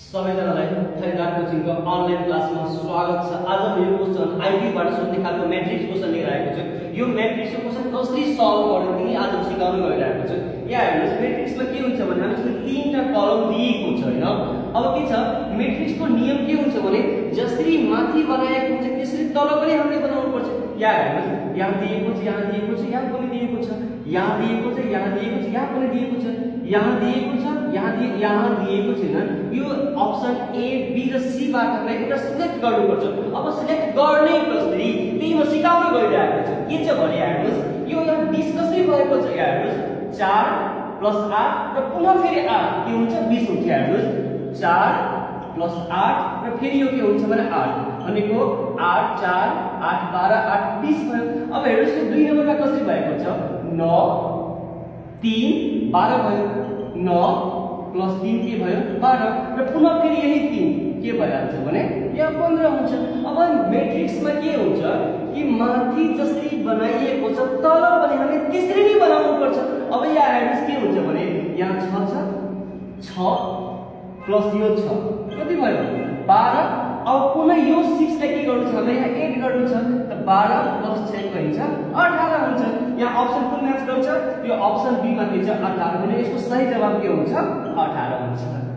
सबैजनालाई खैरदार कोचिङको अनलाइन क्लासमा स्वागत छ। आज म यो क्वेशन आइबीबाट सोध्ने खालको म्याट्रिक्स क्वेशन लिएर आएको छु। यो म्याट्रिक्सको क्वेशन कसरी सल्भ गर्ने तिमी आज सिकाउन गइरहेको छु। यहाँ हेर्नुस् म्याट्रिक्समा के हुन्छ भने हामीसँग तीनटा कलम दिएको छ हैन। अब के छ म्याट्रिक्सको नियम के हुन्छ भने जसरी माथि बनाएको हुन्छ त्यसरी तल पनि हामीले बनाउनु पर्छ। यहाँ हेर्नुस् यहाँ दिएको छ, यहाँ दिएको छ, यहाँ पनि दिएको छ, यहाँ दिएको छ, यहाँ दिएको छ, यहाँ पनि दिएको छ, यहाँ दिएको छ, यहाँ दिएको छैन। यो अप्सन ए बी र सी बाट हामीले एउटा सिलेक्ट गर्नुपर्छ। अब सिलेक्ट गर्ने कसरी त्यही म सिकाउन गइरहेको छु। के छ भने हेर्नुस् यो यहाँ 20 कसरी भएको छ। यहाँ हेर्नुस् 4 + 8 र पुनः फेरि 8 के हुन्छ 20 हुन्छ। हेर्नुस् 4 + 8 र फेरि यो के हुन्छ भने 8 भनेको 8 4 8 12 8 20 भयो। अब हेर्नुस् यो 2 नम्बरमा कसरी भएको छ 9 3 12 भयो। 9 + 3 के भयो 12 र पुनः फेरि यही 3 के भइहाल्छ भने यहाँ 15 हुन्छ। अब म्याट्रिक्समा के हुन्छ कि माथि जसरी बनाइएको छ तल पनि हामीले त्यसरी नै बनाउनु पर्छ। अब यहाँ हेर्नुस् के हुन्छ भने यहाँ 6 प्लस यो 6 कति भयो 12। अब पुनः यो 6 लाई के गर्नु छ भने यहाँ एड गर्नु छ त 12 + 6 भइन्छ 18 हुन्छ। यहाँ अप्सन कुन म्याच गर्छ यो अप्सन बी मा के छ 18 भने यसको सही जवाब के हुन्छ 18 हुन्छ।